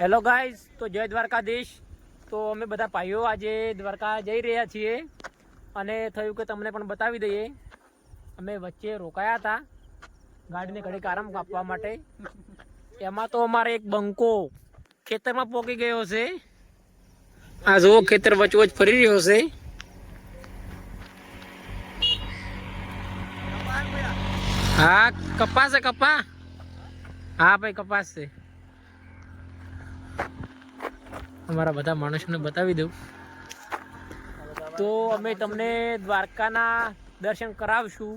Hello guys, તો જય દ્વારકાધીશ। તો અમે બધા ભાઈઓ આજે દ્વારકા જઈ રહ્યા છીએ અને થયું કે તમને પણ બતાવી દઈએ। અમે વચ્ચે રોકાયા હતા ગાડીને ઘડીક આરામ આપવા માટે। એમાં તો અમારે એક બંકો ખેતરમાં પોકી ગયો છે। આ જો ખેતર વચવચ ફરી રહ્યો છે। હા, કપાસ છે કપા। હા ભાઈ, કપાસ છે। અમારા બધા માણસોને બતાવી દઉં તો અમે તમને દ્વારકાના દર્શન કરાવશું।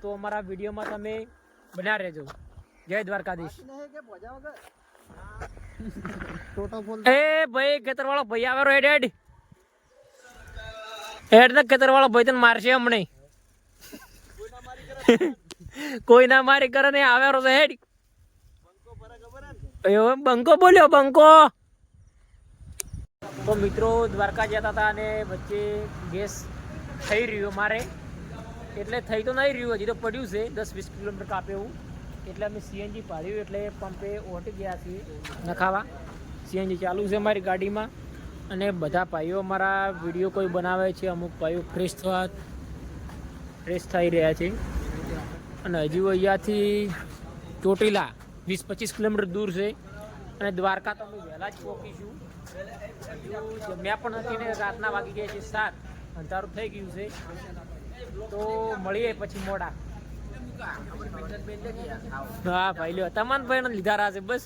તો અમારા વિડીયોમાં તમે બન્યા રહેજો। જય દ્વારકાધીશ। એ ભાઈ, ખેતર વાળો ભાઈ આવેલો હેડ હેડ હેડ ને, ખેતર વાળો ભાઈ તને મારશે હમણે। કોઈ ના મારી કરે ને આવેલો છે હેડ। બંકો બોલ્યો બંકો। તો મિત્રો દ્વારકા જતા હતા અને વચ્ચે ગેસ થઈ રહ્યો મારે, એટલે થઈ તો નહીં રહ્યું, હજી તો પડ્યું છે 10-20 કિલોમીટર કાપે એવું। એટલે અમે સીએનજી પાડ્યું એટલે પંપે ઓટી ગયા છીએ નખાવા। સીએનજી ચાલુ છે મારી ગાડીમાં અને બધા ભાઈઓ અમારા વિડીયો કોઈ બનાવે છે। અમુક ભાઈઓ ફ્રેશ થઈ રહ્યા છે અને હજુ અહીંયાથી ચોટીલા 20-25 કિલોમીટર દૂર છે અને દ્વારકા તો અમે વહેલા જ પહોંચીશું। જમ્યા પણ નથી ને રાતના વાગી ગયા છે 7, અંધારું થઈ ગયું છે। તો મળીએ પછી મોડા। હા ભાઈ, લ્યો તમામ ભાઈ લીધા રહ્યા છે બસ।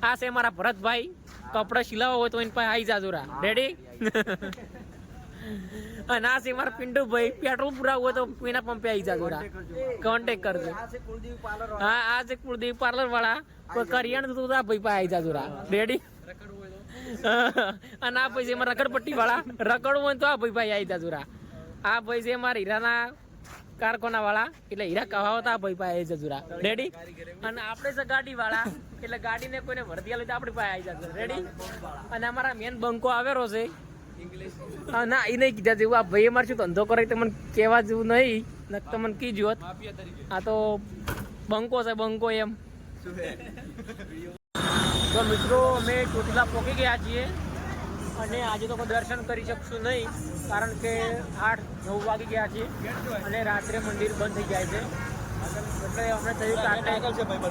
આ છે મારા ભરતભાઈ, કપડા સિલાવા હોય તો એની પાસે આવી જાજો રા। રેડી? અને આ છે મારા પિન્ટુભાઈ, પેટ્રોલ પુરાવું હોય તો એના પંપે આવી જાજો રા, કોન્ટેક કરજો। હા, આ છે કુળદેવી પાર્લર વાળા, કોઈ કરિયાણું તો ભાઈ પાસે આવી જાજો રા। રેડી? અને આ ભાઈ છે મારા રખડપટ્ટી વાળા, રખડવું હોય તો આ ભાઈ પાસે આવી જાજો રા। આ ભાઈ છે મારા હીરાના કારખાના વાળા, એટલે હીરા કહાવતા આ ભાઈ પાસે આવી જાજો રા। રેડી? અને આપણે છે ગાડી વાળા, એટલે ગાડીને કોઈને વર્દિયા લઈ તો આપણી પાસે આવી જાજો। રેડી? અને અમારા મેન બંકો આવેલો છે। ના, એ નહીં કીધા જેવું, આ ભાઈ અમારે શું ધંધો કરે તો મને કહેવા જેવું નહીં, તો મને કીધું હોત। આ તો બંકો છે, બંકો એમ। તો મિત્રો અમે ચોટીલા પહોંચી ગયા છીએ અને આજે તો કોઈ દર્શન કરી શકશું નહીં, કારણ કે 8-9 વાગી ગયા છે અને રાત્રે મંદિર બંધ થઈ જાય છે। એટલે અમને થયું કે આગળ છે ભાઈ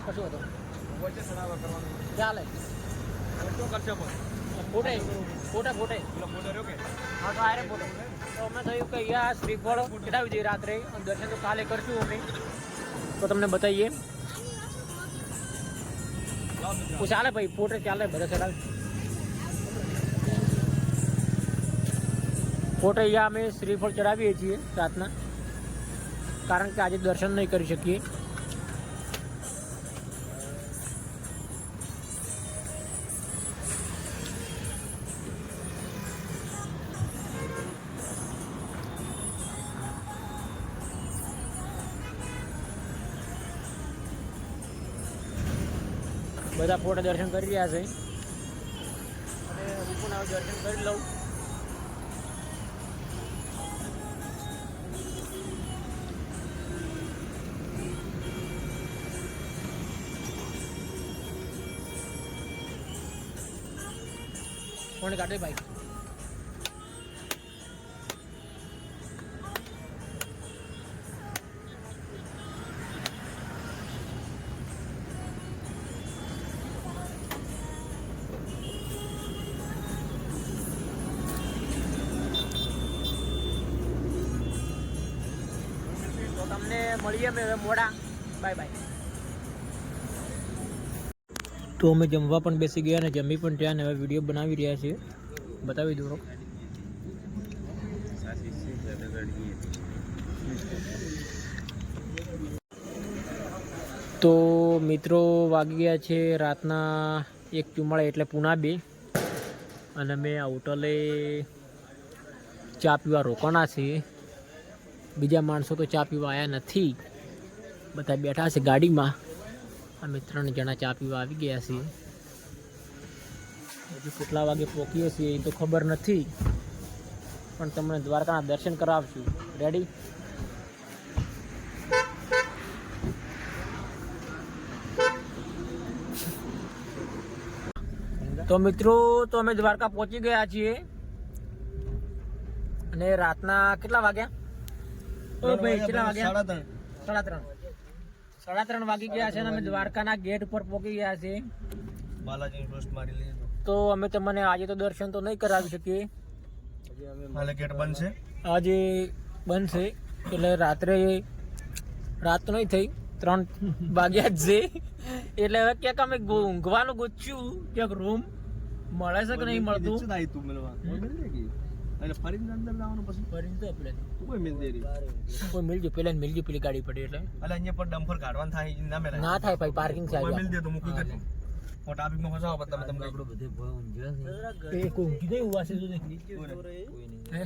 કશું હતું ચાલે ફોટે હા તો આરે ફોટે। તો અમે થયું કે અહીંયા શ્રીફળ ચડાવી દઈએ રાત્રે, દર્શન તો કાલે કરશું અમે, તો તમને બતાવીએ। ચાલે ભાઈ, ફોટે ચાલે, બધા ચડાવે ફોટે। અહીંયા અમે શ્રીફળ ચડાવીએ છીએ રાતના, કારણ કે આજે દર્શન નહીં કરી શકીએ। બધા ફોટો દર્શન કરી રહ્યા છે અને હું પણ દર્શન કરી લઉં। કોણ કાઢે ભાઈ? તમને મળીએ અમે હવે મોડા। Bye bye. તો અમે જમવા પણ બેસી ગયા ને જમી પણ ત્યાં ને હવે વિડીયો બનાવી રહ્યા છીએ, બતાવી દો। તો મિત્રો વાગી ગયા છે રાતના 1:44, એટલે પૂણા 2 અને અમે આ હોટલે ચા પીવા રોકાણા છીએ। બીજા માણસો તો ચા પીવા આવ્યા નથી, બધા બેઠા છે ગાડીમાં। અમે 3 જણા ચા પીવા આવી ગયા છીએ। હજુ કેટલા વાગે પહોંચીએ છીએ એ તો ખબર નથી, પણ તમને દ્વારકાના દર્શન કરાવશું। રેડી? તો મિત્રો તો અમે દ્વારકા પહોંચી ગયા છીએ અને રાતના કેટલા વાગ્યા? ઓ ભાઈ કેટલા વાગ્યા? 3:30 વાગી ગયા છે અને અમે દ્વારકાના ગેટ ઉપર પહોંચી ગયા છે. બાલાજી ફર્સ્ટ મારી લીધો. તો અમે તમને આજે તો દર્શન તો નહીં કરાવી શકીએ, હાલે ગેટ બંધ છે. આજે બંધ છે એટલે રાત તો નહીં થઈ, 3 વાગ્યા જ છે એટલે હવે ક્યાંક અમે ઊંઘવાનું ગોચ્યું, ક્યાંક રૂમ મળે છે કે નહીં મળતું. તું મળવા એટલે ફરીને અંદર જવાનું પછી ફરીને તો આપણે કોઈ મિલ દેરી કોઈ મિલજે પેલા મિલજે પેલી ગાડી પડી એટલે એટલે અહીંયા પર ડમ્પર કાઢવાનું થાય ના મેલા ના થાય ભાઈ, પાર્કિંગ કોઈ સાઈડ મિલ દે તો મૂકી કરજો. હું ટ્રાફિકમાં ફસાવો પછી તમે બધે ભય ઊંઘ્યા છે. એ કોઈ ઊંઘી નહીં ઉવાસે તો હે